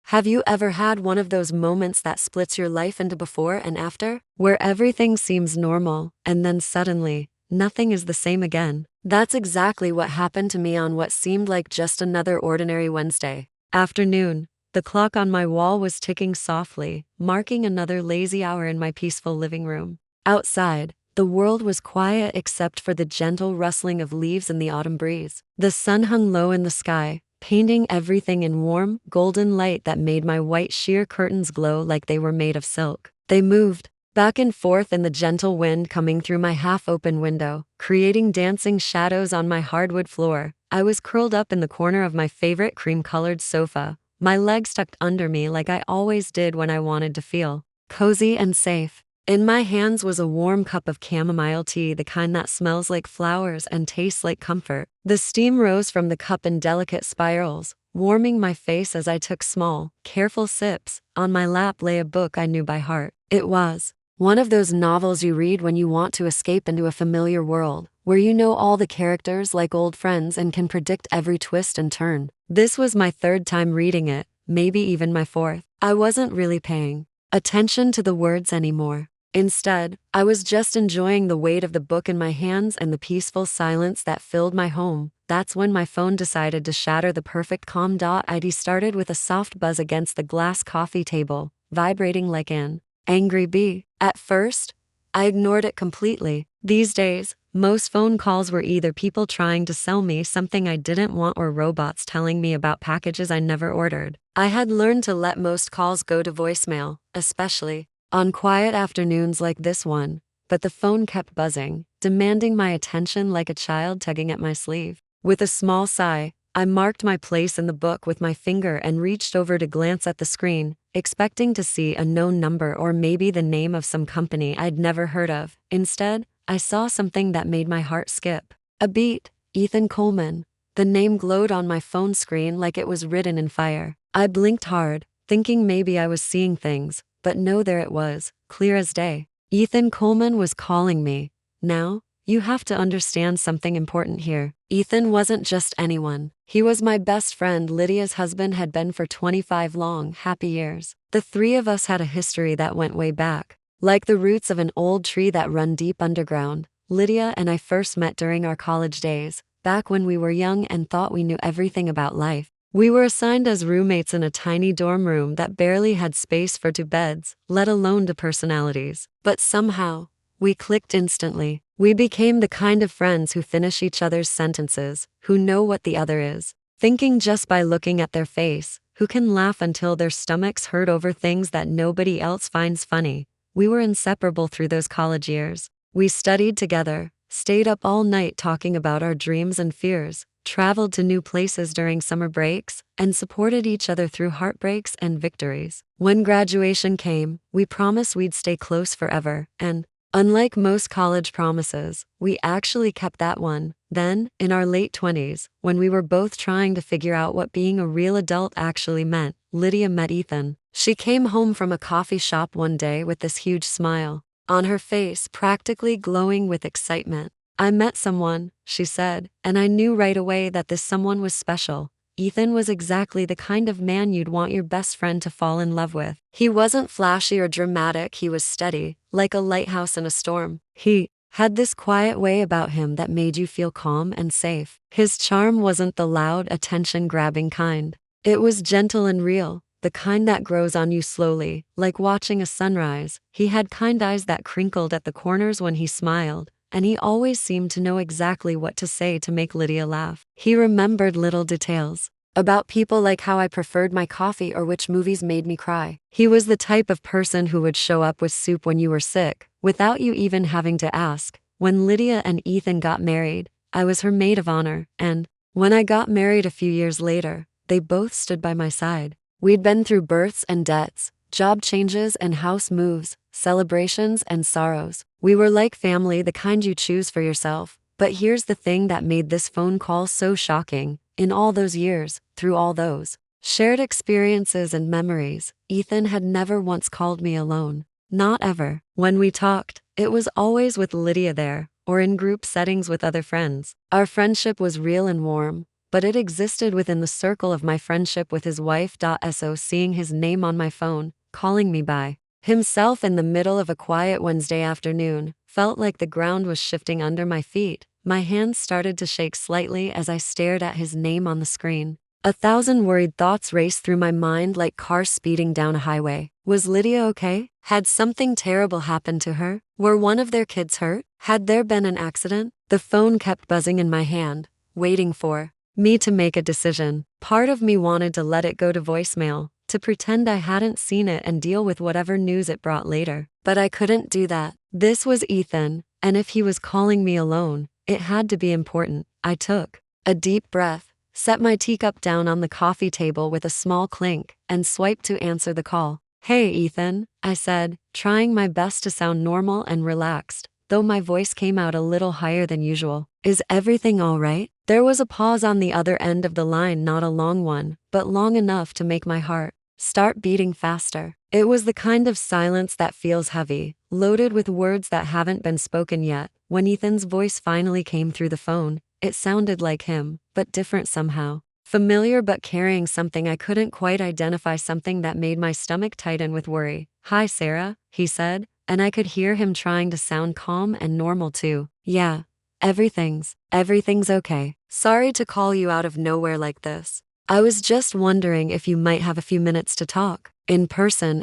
Have you ever had one of those moments that splits your life into before and after, where everything seems normal, and then suddenly, nothing is the same again? That's exactly what happened to me on what seemed like just another ordinary Wednesday afternoon. The clock on my wall was ticking softly, marking another lazy hour in my peaceful living room. Outside, the world was quiet except for the gentle rustling of leaves in the autumn breeze. The sun hung low in the sky, painting everything in warm, golden light that made my white sheer curtains glow like they were made of silk. They moved back and forth in the gentle wind coming through my half-open window, creating dancing shadows on my hardwood floor. I was curled up in the corner of my favorite cream-colored sofa, my legs tucked under me like I always did when I wanted to feel cozy and safe. In my hands was a warm cup of chamomile tea, the kind that smells like flowers and tastes like comfort. The steam rose from the cup in delicate spirals, warming my face as I took small, careful sips. On my lap lay a book I knew by heart. It was one of those novels you read when you want to escape into a familiar world, where you know all the characters like old friends and can predict every twist and turn. This was my third time reading it, maybe even my fourth. I wasn't really paying attention to the words anymore. Instead, I was just enjoying the weight of the book in my hands and the peaceful silence that filled my home. That's when my phone decided to shatter the perfect calm. ID started with a soft buzz against the glass coffee table, vibrating like an angry bee. At first, I ignored it completely. These days, most phone calls were either people trying to sell me something I didn't want or robots telling me about packages I never ordered. I had learned to let most calls go to voicemail, especially on quiet afternoons like this one, but the phone kept buzzing, demanding my attention like a child tugging at my sleeve. With a small sigh, I marked my place in the book with my finger and reached over to glance at the screen, expecting to see a known number or maybe the name of some company I'd never heard of. Instead, I saw something that made my heart skip a beat. Ethan Coleman. The name glowed on my phone screen like it was written in fire. I blinked hard, thinking maybe I was seeing things. But no, there it was, clear as day. Ethan Coleman was calling me. Now, you have to understand something important here. Ethan wasn't just anyone. He was my best friend. Lydia's husband had been for 25 long, happy years. The three of us had a history that went way back. Like the roots of an old tree that run deep underground, Lydia and I first met during our college days, back when we were young and thought we knew everything about life. We were assigned as roommates in a tiny dorm room that barely had space for two beds, let alone two personalities. But somehow, we clicked instantly. We became the kind of friends who finish each other's sentences, who know what the other is thinking just by looking at their face, who can laugh until their stomachs hurt over things that nobody else finds funny. We were inseparable through those college years. We studied together, stayed up all night talking about our dreams and fears, traveled to new places during summer breaks, and supported each other through heartbreaks and victories. When graduation came, we promised we'd stay close forever, and unlike most college promises, we actually kept that one. Then, in our late 20s, when we were both trying to figure out what being a real adult actually meant, Lydia met Ethan. She came home from a coffee shop one day with this huge smile on her face, practically glowing with excitement. I met someone, she said, and I knew right away that this someone was special. Ethan was exactly the kind of man you'd want your best friend to fall in love with. He wasn't flashy or dramatic, he was steady, like a lighthouse in a storm. He had this quiet way about him that made you feel calm and safe. His charm wasn't the loud, attention-grabbing kind. It was gentle and real, the kind that grows on you slowly, like watching a sunrise. He had kind eyes that crinkled at the corners when he smiled, and he always seemed to know exactly what to say to make Lydia laugh. He remembered little details about people like how I preferred my coffee or which movies made me cry. He was the type of person who would show up with soup when you were sick, without you even having to ask. When Lydia and Ethan got married, I was her maid of honor, and when I got married a few years later, they both stood by my side. We'd been through births and deaths, job changes and house moves, celebrations and sorrows. We were like family, the kind you choose for yourself. But here's the thing that made this phone call so shocking. In all those years, through all those shared experiences and memories, Ethan had never once called me alone. Not ever. When we talked, it was always with Lydia there, or in group settings with other friends. Our friendship was real and warm, but it existed within the circle of my friendship with his wife. So seeing his name on my phone, calling me by himself in the middle of a quiet Wednesday afternoon, felt like the ground was shifting under my feet. My hands started to shake slightly as I stared at his name on the screen. 1,000 worried thoughts raced through my mind like cars speeding down a highway. Was Lydia okay? Had something terrible happened to her? Were one of their kids hurt? Had there been an accident? The phone kept buzzing in my hand, waiting for me to make a decision. Part of me wanted to let it go to voicemail, to pretend I hadn't seen it and deal with whatever news it brought later. But I couldn't do that. This was Ethan, and if he was calling me alone, it had to be important. I took a deep breath, set my teacup down on the coffee table with a small clink, and swiped to answer the call. "Hey, Ethan," I said, trying my best to sound normal and relaxed, though my voice came out a little higher than usual. "Is everything all right?" There was a pause on the other end of the line, not a long one, but long enough to make my heart start beating faster. It was the kind of silence that feels heavy, loaded with words that haven't been spoken yet. When Ethan's voice finally came through the phone, it sounded like him, but different somehow. Familiar but carrying something I couldn't quite identify, something that made my stomach tighten with worry. "Hi, Sarah," he said, and I could hear him trying to sound calm and normal too. "Yeah, everything's okay. Sorry to call you out of nowhere like this. I was just wondering if you might have a few minutes to talk. In person.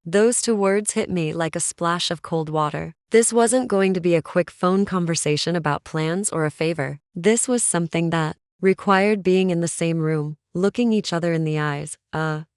Those two words hit me like a splash of cold water. This wasn't going to be a quick phone conversation about plans or a favor. This was something that required being in the same room, looking each other in the eyes.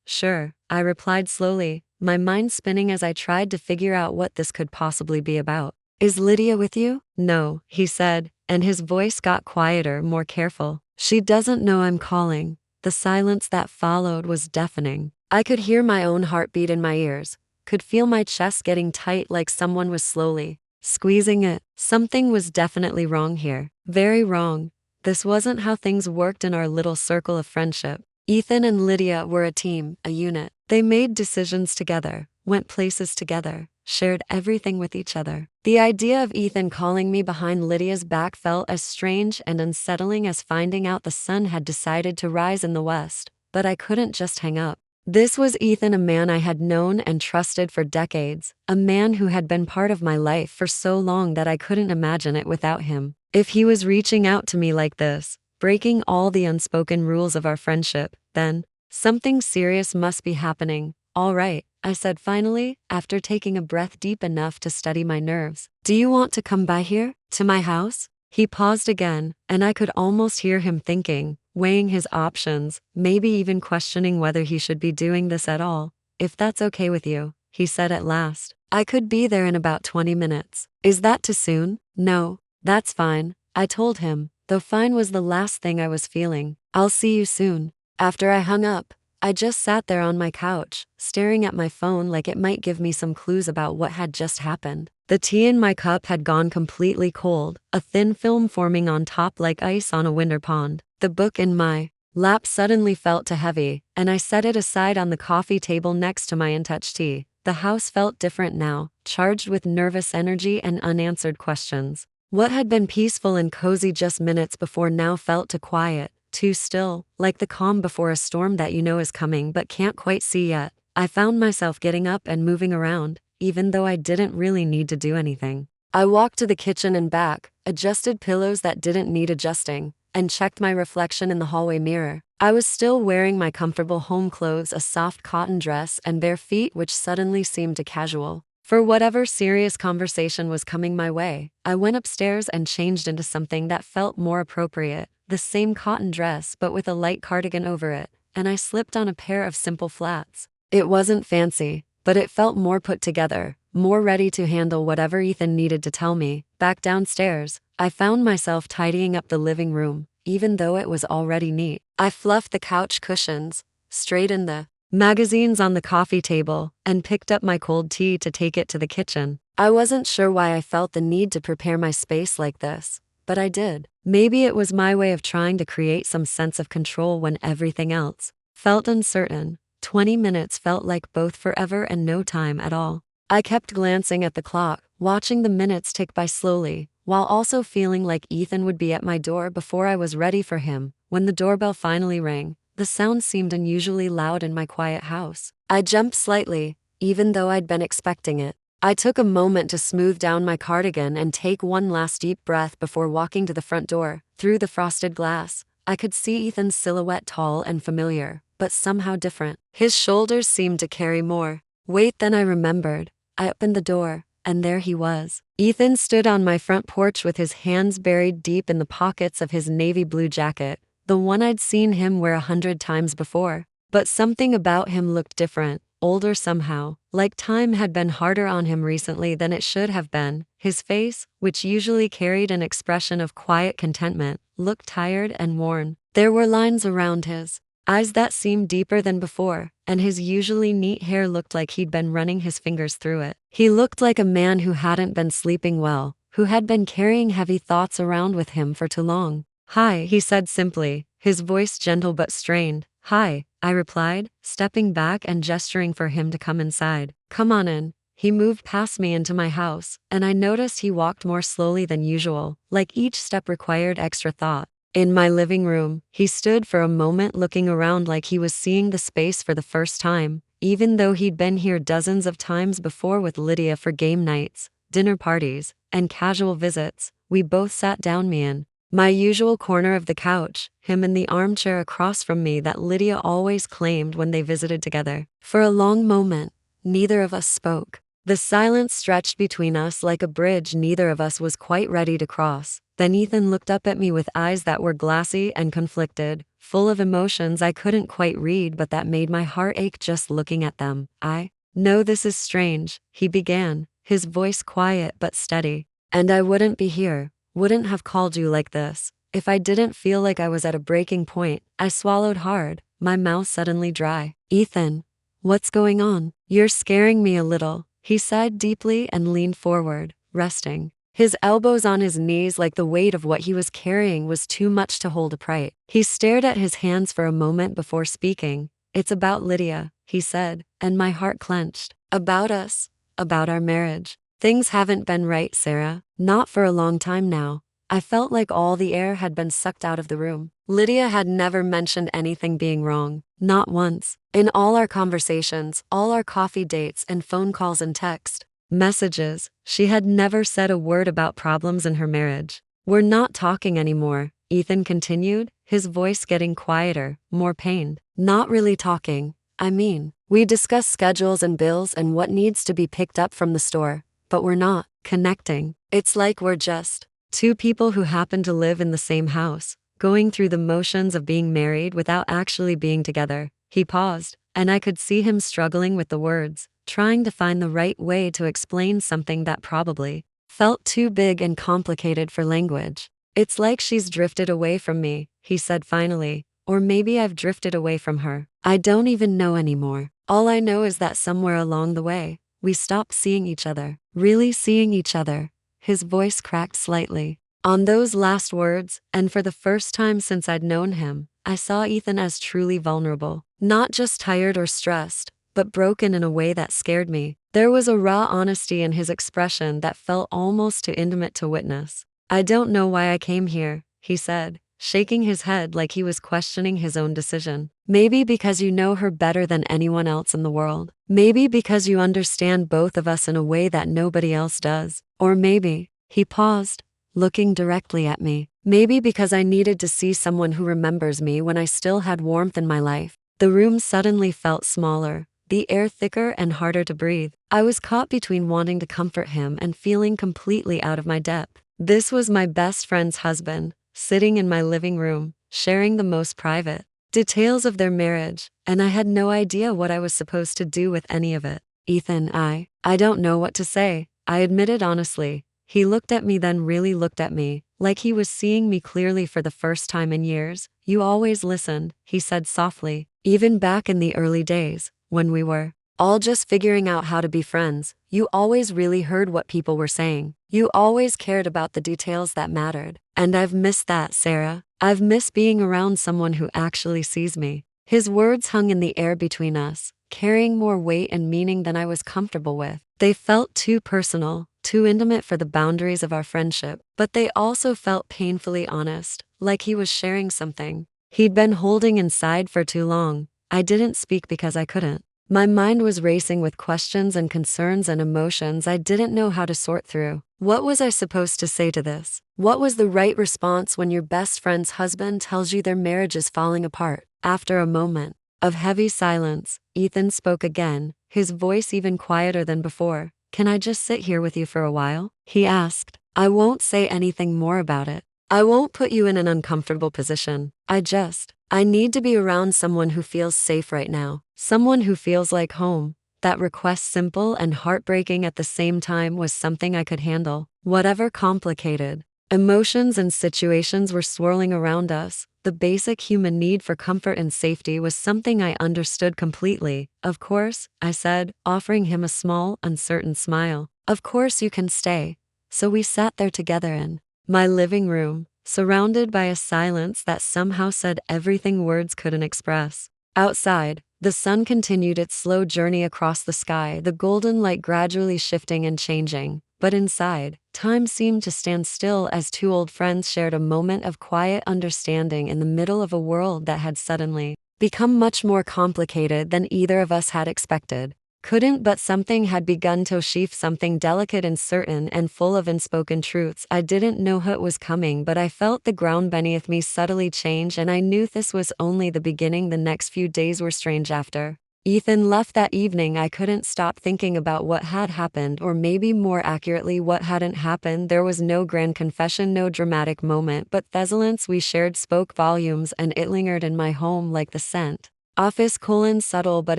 Sure, I replied slowly, my mind spinning as I tried to figure out what this could possibly be about. "Is Lydia with you?" "No," he said, and his voice got quieter, more careful. "She doesn't know I'm calling." The silence that followed was deafening. I could hear my own heartbeat in my ears, could feel my chest getting tight like someone was slowly squeezing it. Something was definitely wrong here. Very wrong. This wasn't how things worked in our little circle of friendship. Ethan and Lydia were a team, a unit. They made decisions together, went places together, shared everything with each other. The idea of Ethan calling me behind Lydia's back felt as strange and unsettling as finding out the sun had decided to rise in the west, but I couldn't just hang up. This was Ethan, a man I had known and trusted for decades, a man who had been part of my life for so long that I couldn't imagine it without him. If he was reaching out to me like this, breaking all the unspoken rules of our friendship, then something serious must be happening. "All right," I said finally, after taking a breath deep enough to steady my nerves. "Do you want to come by here, to my house?" He paused again, and I could almost hear him thinking, weighing his options, maybe even questioning whether he should be doing this at all. "If that's okay with you," he said at last. "I could be there in about 20 minutes. Is that too soon?" "No, that's fine," I told him, though fine was the last thing I was feeling. "I'll see you soon." After I hung up, I just sat there on my couch, staring at my phone like it might give me some clues about what had just happened. The tea in my cup had gone completely cold, a thin film forming on top like ice on a winter pond. The book in my lap suddenly felt too heavy, and I set it aside on the coffee table next to my untouched tea. The house felt different now, charged with nervous energy and unanswered questions. What had been peaceful and cozy just minutes before now felt too quiet, too still, like the calm before a storm that you know is coming but can't quite see yet. I found myself getting up and moving around, even though I didn't really need to do anything. I walked to the kitchen and back, adjusted pillows that didn't need adjusting, and checked my reflection in the hallway mirror. I was still wearing my comfortable home clothes, a soft cotton dress, and bare feet, which suddenly seemed too casual for whatever serious conversation was coming my way. I went upstairs and changed into something that felt more appropriate, the same cotton dress but with a light cardigan over it, and I slipped on a pair of simple flats. It wasn't fancy, but it felt more put together, more ready to handle whatever Ethan needed to tell me. Back downstairs, I found myself tidying up the living room, even though it was already neat. I fluffed the couch cushions, straightened the magazines on the coffee table, and picked up my cold tea to take it to the kitchen. I wasn't sure why I felt the need to prepare my space like this, but I did. Maybe it was my way of trying to create some sense of control when everything else felt uncertain. 20 minutes felt like both forever and no time at all. I kept glancing at the clock, watching the minutes tick by slowly, while also feeling like Ethan would be at my door before I was ready for him. When the doorbell finally rang, the sound seemed unusually loud in my quiet house. I jumped slightly, even though I'd been expecting it. I took a moment to smooth down my cardigan and take one last deep breath before walking to the front door. Through the frosted glass, I could see Ethan's silhouette, tall and familiar, but somehow different. His shoulders seemed to carry more weight than I remembered. I opened the door, and there he was. Ethan stood on my front porch with his hands buried deep in the pockets of his navy blue jacket, the one I'd seen him wear 100 times before. But something about him looked different, older somehow, like time had been harder on him recently than it should have been. His face, which usually carried an expression of quiet contentment, looked tired and worn. There were lines around his eyes that seemed deeper than before, and his usually neat hair looked like he'd been running his fingers through it. He looked like a man who hadn't been sleeping well, who had been carrying heavy thoughts around with him for too long. "Hi," he said simply, his voice gentle but strained. "Hi," I replied, stepping back and gesturing for him to come inside. "Come on in." He moved past me into my house, and I noticed he walked more slowly than usual, like each step required extra thought. In my living room, he stood for a moment looking around like he was seeing the space for the first time, even though he'd been here dozens of times before with Lydia for game nights, dinner parties, and casual visits. We both sat down, me in my usual corner of the couch, him in the armchair across from me that Lydia always claimed when they visited together. For a long moment, neither of us spoke. The silence stretched between us like a bridge neither of us was quite ready to cross. Then Ethan looked up at me with eyes that were glassy and conflicted, full of emotions I couldn't quite read but that made my heart ache just looking at them. "I know this is strange," he began, his voice quiet but steady. "And I wouldn't be here, wouldn't have called you like this, if I didn't feel like I was at a breaking point." I swallowed hard, my mouth suddenly dry. "Ethan, what's going on? You're scaring me a little," he sighed deeply and leaned forward, resting his elbows on his knees like the weight of what he was carrying was too much to hold upright. He stared at his hands for a moment before speaking. "It's about Lydia," he said, and my heart clenched. "About us, about our marriage. Things haven't been right, Sarah, not for a long time now." I felt like all the air had been sucked out of the room. Lydia had never mentioned anything being wrong, not once. In all our conversations, all our coffee dates and phone calls and text messages, she had never said a word about problems in her marriage. "We're not talking anymore," Ethan continued, his voice getting quieter, more pained. "Not really talking. I mean, we discuss schedules and bills and what needs to be picked up from the store, but we're not connecting. It's like we're just two people who happen to live in the same house, going through the motions of being married without actually being together." He paused, and I could see him struggling with the words, trying to find the right way to explain something that probably felt too big and complicated for language. "It's like she's drifted away from me," he said finally, "or maybe I've drifted away from her. I don't even know anymore. All I know is that somewhere along the way, we stopped seeing each other, really seeing each other." His voice cracked slightly. On those last words, and for the first time since I'd known him, I saw Ethan as truly vulnerable, not just tired or stressed, but broken in a way that scared me. There was a raw honesty in his expression that felt almost too intimate to witness. "I don't know why I came here," he said, shaking his head like he was questioning his own decision. "Maybe because you know her better than anyone else in the world. Maybe because you understand both of us in a way that nobody else does. Or maybe," he paused, looking directly at me, "maybe because I needed to see someone who remembers me when I still had warmth in my life." The room suddenly felt smaller, the air thicker and harder to breathe. I was caught between wanting to comfort him and feeling completely out of my depth. This was my best friend's husband, sitting in my living room, sharing the most private details of their marriage, and I had no idea what I was supposed to do with any of it. "Ethan, I don't know what to say," I admitted honestly. He looked at me, then really looked at me, like he was seeing me clearly for the first time in years. "You always listened," he said softly, "even back in the early days, when we were all just figuring out how to be friends. You always really heard what people were saying. You always cared about the details that mattered. And I've missed that, Sarah. I've missed being around someone who actually sees me." His words hung in the air between us, carrying more weight and meaning than I was comfortable with. They felt too personal, too intimate for the boundaries of our friendship, but they also felt painfully honest, like he was sharing something he'd been holding inside for too long. I didn't speak because I couldn't. My mind was racing with questions and concerns and emotions I didn't know how to sort through. What was I supposed to say to this? What was the right response when your best friend's husband tells you their marriage is falling apart? After a moment of heavy silence, Ethan spoke again, his voice even quieter than before. Can I just sit here with you for a while? He asked. I won't say anything more about it. I won't put you in an uncomfortable position. I need to be around someone who feels safe right now. Someone who feels like home. That request, simple and heartbreaking at the same time, was something I could handle. Whatever complicated emotions and situations were swirling around us, the basic human need for comfort and safety was something I understood completely. Of course, I said, offering him a small, uncertain smile. Of course you can stay. So we sat there together in my living room, surrounded by a silence that somehow said everything words couldn't express. Outside, the sun continued its slow journey across the sky, the golden light gradually shifting and changing. But inside, time seemed to stand still as two old friends shared a moment of quiet understanding in the middle of a world that had suddenly become much more complicated than either of us had expected. Couldn't but something had begun to sheath, something delicate and certain and full of unspoken truths. I didn't know how it was coming, but I felt the ground beneath me subtly change, and I knew this was only the beginning. The next few days were strange. After Ethan left that evening, I couldn't stop thinking about what had happened, or maybe more accurately, what hadn't happened. There was no grand confession, no dramatic moment, but the silence we shared spoke volumes, and it lingered in my home like the scent office subtle but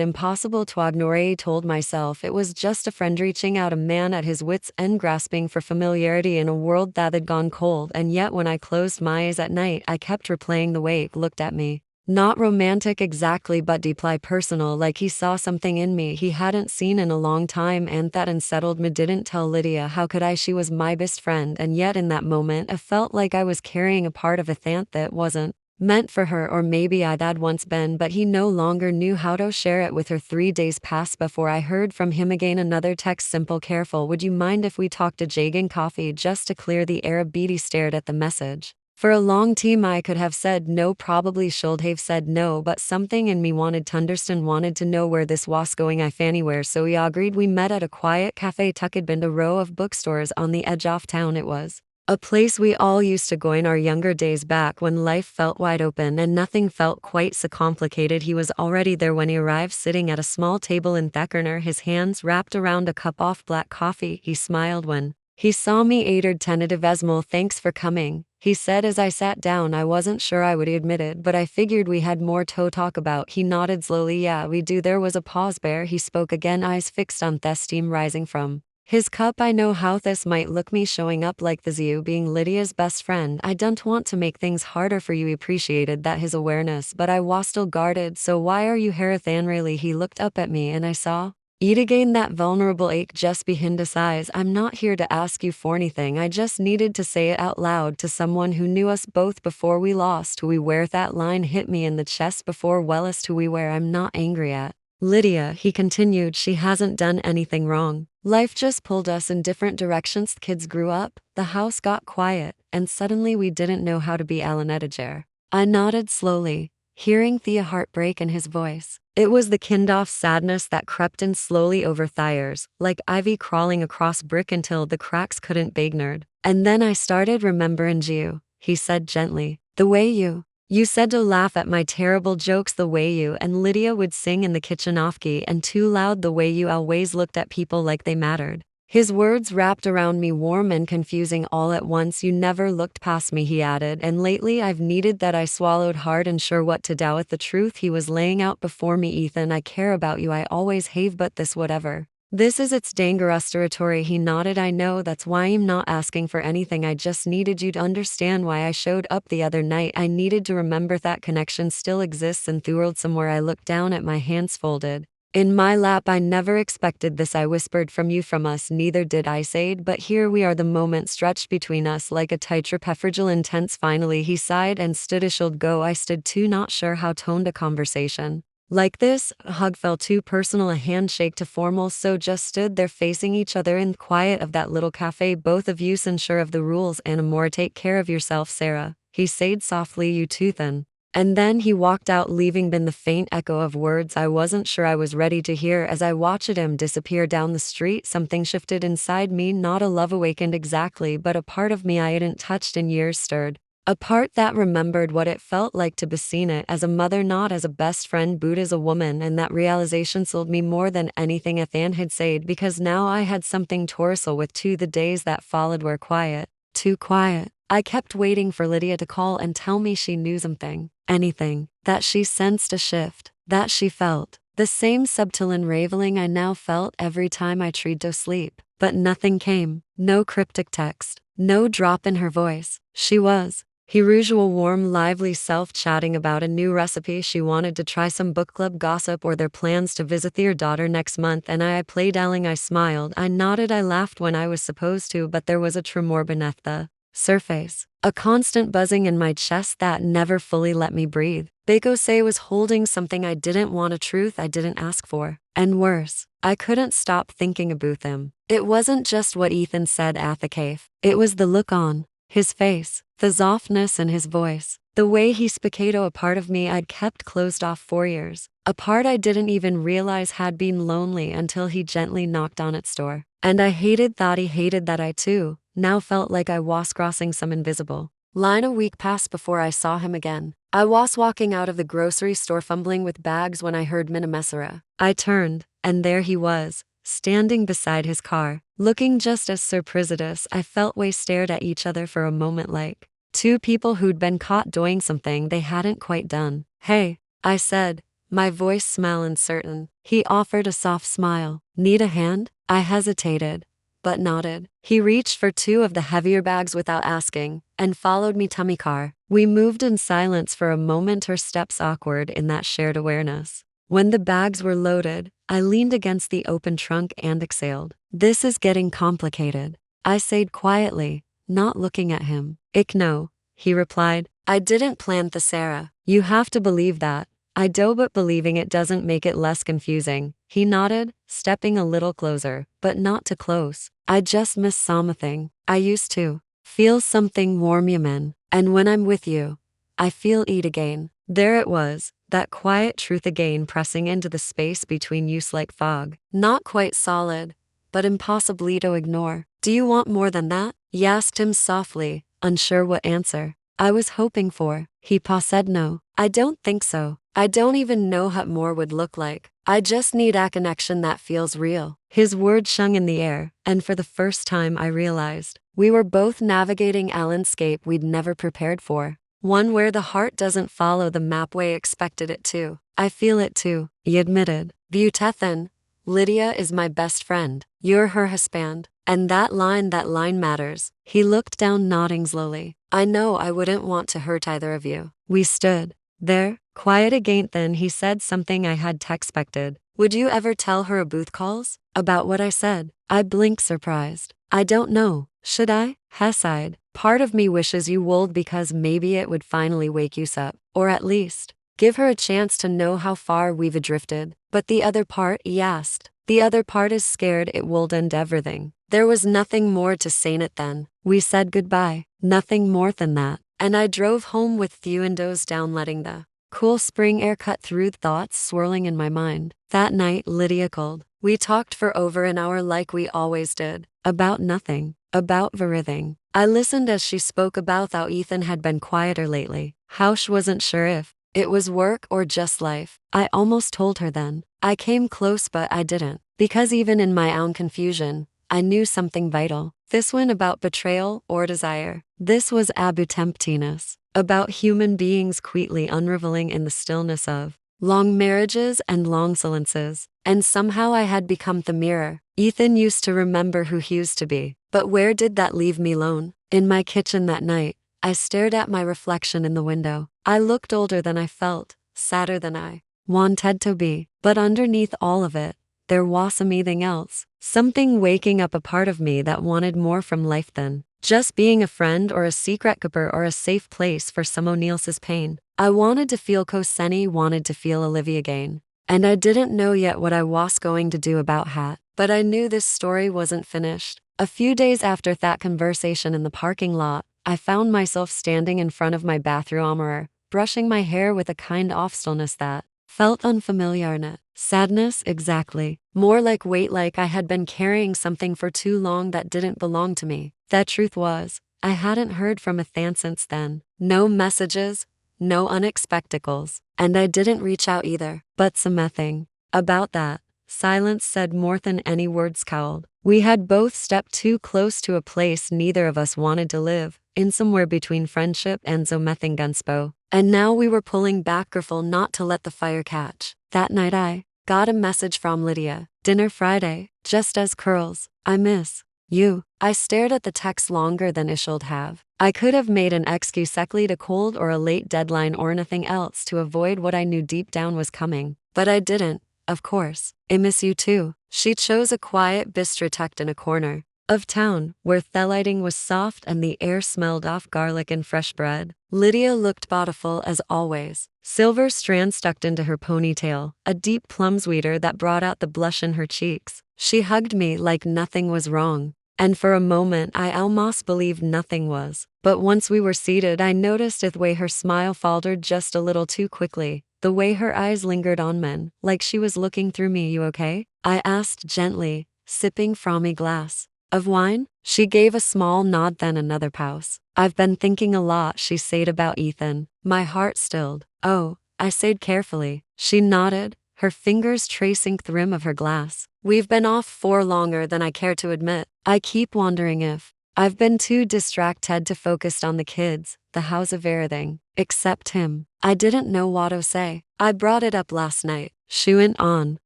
impossible to ignore. I told myself it was just a friend reaching out, a man at his wits' end grasping for familiarity in a world that had gone cold. And yet when I closed my eyes at night, I kept replaying the way he looked at me. Not romantic exactly, but deeply personal, like he saw something in me he hadn't seen in a long time, and that unsettled me. Didn't tell Lydia. How could I? She was my best friend, and yet in that moment I felt like I was carrying a part of Ethan that wasn't meant for her, or maybe I'd had once been, but he no longer knew how to share it with her. 3 days passed before I heard from him again. Another text, simple, careful. Would you mind if we talked to Jagan coffee just to clear the air? Beatty stared at the message. For a long time I could have said no, probably should have said no, but something in me wanted to understand, wanted to know where this was going. If anywhere, so we agreed. We met at a quiet cafe tucked in a row of bookstores on the edge of town. It was a place we all used to go in our younger days, back when life felt wide open and nothing felt quite so complicated. He was already there when he arrived, sitting at a small table in the corner, his hands wrapped around a cup of black coffee. He smiled when he saw me. Aided tentative. Esmal, thanks for coming, he said as I sat down. I wasn't sure I would admit it, but I figured we had more to talk about. He nodded slowly. Yeah, we do. There was a pause. There he spoke again, eyes fixed on the steam rising from his cup. I know how this might look, me showing up like this, you being Lydia's best friend. I don't want to make things harder for you. He appreciated that his awareness, but I was still guarded. So why are you here, Than? Really? He looked up at me and I saw it again, that vulnerable ache just behind his eyes. I'm not here to ask you for anything. I just needed to say it out loud to someone who knew us both before we lost who we were. That line hit me in the chest. Before wellest who we were. I'm not angry at Lydia, he continued. She hasn't done anything wrong. Life just pulled us in different directions. The kids grew up, the house got quiet, and suddenly we didn't know how to be. Alan Ediger. I nodded slowly, hearing Thea heartbreak in his voice. It was the kind of sadness that crept in slowly over thighs, like ivy crawling across brick until the cracks couldn't be ignored. And then I started remembering you, he said gently. The way you said to laugh at my terrible jokes, the way you and Lydia would sing in the kitchen off key and too loud, the way you always looked at people like they mattered. His words wrapped around me, warm and confusing all at once. You never looked past me, he added, and lately I've needed that. I swallowed hard, unsure what to do with the truth he was laying out before me. Ethan, I care about you, I always have, but this, whatever this is, it's dangerous territory. He nodded. I know, that's why I'm not asking for anything. I just needed you to understand why I showed up the other night. I needed to remember that connection still exists in the world somewhere. I looked down at my hands folded in my lap. I never expected this. I whispered, from you, from us. Neither did I, said, but here we are. The moment stretched between us like a tightrope, fragile, intense. Finally he sighed and stood. I should go. I stood too, not sure how to tone a conversation. Like this, a hug felt too personal, a handshake too formal, so just stood there facing each other in the quiet of that little cafe, both of you unsure of the rules anymore. Take care of yourself, Sarah, he said softly, you too then. And then he walked out, leaving behind the faint echo of words I wasn't sure I was ready to hear. As I watched him disappear down the street, something shifted inside me. Not a love awakened exactly, but a part of me I hadn't touched in years stirred. A part that remembered what it felt like to be seen it as a mother, not as a best friend, but as a woman, and that realization sold me more than anything Ethan had said, because now I had something to wrestle with too. The days that followed were quiet, too quiet. I kept waiting for Lydia to call and tell me she knew something, anything, that she sensed a shift, that she felt the same subtle unraveling I now felt every time I tried to sleep. But nothing came, no cryptic text, no drop in her voice. She was her usual warm, lively self, chatting about a new recipe she wanted to try, some book club gossip, or their plans to visit their daughter next month. And I played darling. I smiled, I nodded, I laughed when I was supposed to, but there was a tremor beneath the surface, a constant buzzing in my chest that never fully let me breathe. Bekose was holding something I didn't want, a truth I didn't ask for. And worse, I couldn't stop thinking about him. It wasn't just what Ethan said at the cave. It was the look on his face, the softness in his voice, the way he spoke. A part of me I'd kept closed off for years, a part I didn't even realize had been lonely until he gently knocked on its door. And I hated that he hated that I too now felt like I was crossing some invisible line. A week passed before I saw him again. I was walking out of the grocery store fumbling with bags when I heard Minna Messera. I turned, and there he was, standing beside his car, looking just as surprised. I felt we stared at each other for a moment like two people who'd been caught doing something they hadn't quite done. Hey, I said, my voice small and uncertain. He offered a soft smile. Need a hand? I hesitated, but nodded. He reached for two of the heavier bags without asking, and followed me to my car. We moved in silence for a moment, her steps awkward in that shared awareness. When the bags were loaded, I leaned against the open trunk and exhaled. This is getting complicated, I said quietly, not looking at him. No, he replied. I didn't plan this, Sarah. You have to believe that. I do, but believing it doesn't make it less confusing. He nodded, stepping a little closer, but not too close. I just miss something. I used to feel something warm, Yaman, and when I'm with you, I feel it again. There it was, that quiet truth again, pressing into the space between us like fog. Not quite solid, but impossibly to ignore. Do you want more than that? He asked him softly, unsure what answer I was hoping for. He said no. I don't think so. I don't even know what more would look like. I just need a connection that feels real. His words hung in the air, and for the first time I realized we were both navigating a landscape we'd never prepared for. One where the heart doesn't follow the map we expected it to. I feel it too, he admitted. Butethan, Lydia is my best friend. You're her husband. And that line matters. He looked down, nodding slowly. I know I wouldn't want to hurt either of you. We stood there, quiet again. Then he said something I had expected. Would you ever tell her about calls? About what I said? I blinked, surprised. I don't know. Should I? He sighed. Part of me wishes you would, because maybe it would finally wake you up. Or at least give her a chance to know how far we've drifted. But the other part, he asked. The other part is scared it will end everything. There was nothing more to say in it then. We said goodbye, nothing more than that. And I drove home with few windows down, letting the cool spring air cut through thoughts swirling in my mind. That night, Lydia called. We talked for over an hour like we always did. About nothing. About everything. I listened as she spoke about how Ethan had been quieter lately. How she wasn't sure if it was work or just life. I almost told her then. I came close, but I didn't. Because even in my own confusion, I knew something vital. This one about betrayal or desire. This was about emptiness. About human beings quietly unraveling in the stillness of long marriages and long silences. And somehow I had become the mirror. Ethan used to remember who he used to be. But where did that leave me alone? In my kitchen that night, I stared at my reflection in the window. I looked older than I felt, sadder than I wanted to be. But underneath all of it, there was something else. Something waking up, a part of me that wanted more from life than just being a friend or a secret keeper or a safe place for someone else's pain. I wanted to feel Koseni wanted to feel Olivia again. And I didn't know yet what I was going to do about Hat. But I knew this story wasn't finished. A few days after that conversation in the parking lot, I found myself standing in front of my bathroom mirror, brushing my hair with a kind of stillness that felt unfamiliar in it. Sadness, exactly. More like weight, like I had been carrying something for too long that didn't belong to me. The truth was, I hadn't heard from Ethan since then. No messages, no unexpectables, and I didn't reach out either. But something about that silence said more than any words cowled. We had both stepped too close to a place neither of us wanted to live, in somewhere between friendship and something gunspo. And now we were pulling back, careful not to let the fire catch. That night I got a message from Lydia. Dinner Friday, just as curls. I miss you. I stared at the text longer than I should have. I could have made an excuse exactly to cold or a late deadline or anything else to avoid what I knew deep down was coming. But I didn't, of course. I miss you too. She chose a quiet bistro tucked in a corner of town, where the lighting was soft and the air smelled of garlic and fresh bread. Lydia looked beautiful as always. Silver strands stuck into her ponytail, a deep plum sweeter that brought out the blush in her cheeks. She hugged me like nothing was wrong. And for a moment I almost believed nothing was. But once we were seated, I noticed the way her smile faltered just a little too quickly. The way her eyes lingered on men, like she was looking through me. You okay? I asked gently, sipping from a glass of wine. She gave a small nod, then another pause. I've been thinking a lot, she said, about Ethan. My heart stilled. Oh, I said carefully. She nodded, her fingers tracing the rim of her glass. We've been off for longer than I care to admit. I keep wondering if I've been too distracted to focus on the kids, the house, of everything, except him. I didn't know what to say. I brought it up last night, she went on.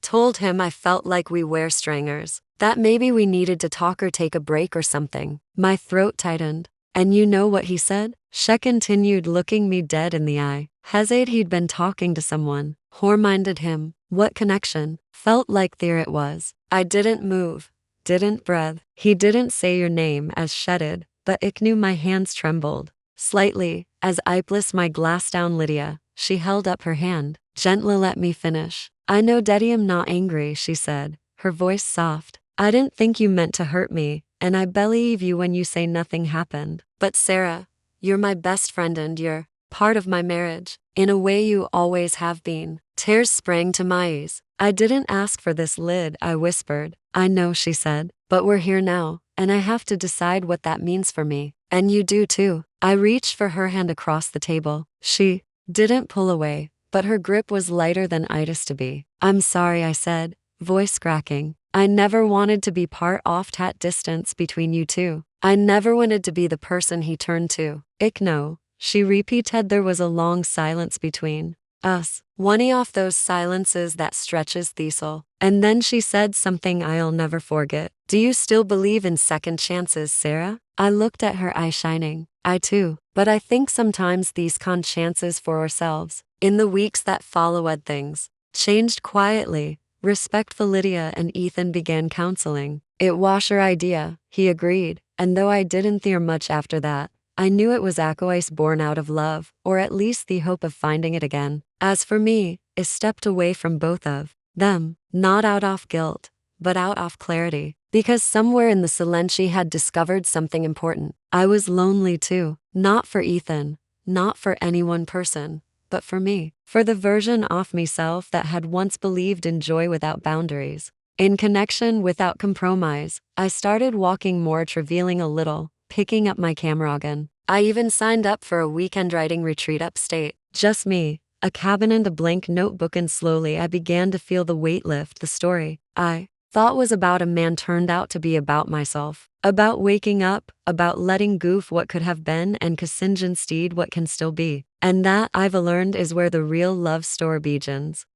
Told him I felt like we were strangers, that maybe we needed to talk or take a break or something. My throat tightened. And you know what he said? She continued, looking me dead in the eye. Hezade, he'd been talking to someone. Who reminded him. What connection? Felt like there it was. I didn't move, didn't breathe. He didn't say your name as shedded, but I knew. My hands trembled slightly as I placed my glass down. Lydia, she held up her hand. Gently, let me finish. I know Daddy, I'm not angry, she said, her voice soft. I didn't think you meant to hurt me, and I believe you when you say nothing happened. But Sarah, you're my best friend and you're part of my marriage. In a way you always have been. Tears sprang to my eyes. I didn't ask for this, Lyd, I whispered. I know, she said, but we're here now, and I have to decide what that means for me. And you do too. I reached for her hand across the table. She didn't pull away, but her grip was lighter than I'd used to be. I'm sorry, I said, voice cracking. I never wanted to be part of that distance between you two. I never wanted to be the person he turned to. Ich know, she repeated. There was a long silence between us, one of those silences that stretches Thistle. And then she said something I'll never forget. Do you still believe in second chances, Sarah? I looked at her, eyes shining. I too, but I think sometimes these chances for ourselves, in the weeks that followed, things changed quietly. Respectful. Lydia and Ethan began counseling. It was her idea, he agreed, and though I didn't hear much after that, I knew it was Aquais born out of love, or at least the hope of finding it again. As for me, I stepped away from both of them, not out of guilt, but out of clarity, because somewhere in the silence she had discovered something important. I was lonely too, not for Ethan, not for any one person, but for me, for the version of myself that had once believed in joy without boundaries, in connection without compromise. I started walking more, revealing a little, picking up my camera again. I even signed up for a weekend writing retreat upstate. Just me, a cabin and a blank notebook, and slowly I began to feel the weight lift. The story I thought was about a man turned out to be about myself, about waking up, about letting go of what could have been and kissing instead what can still be. And that, I've learned, is where the real love story begins.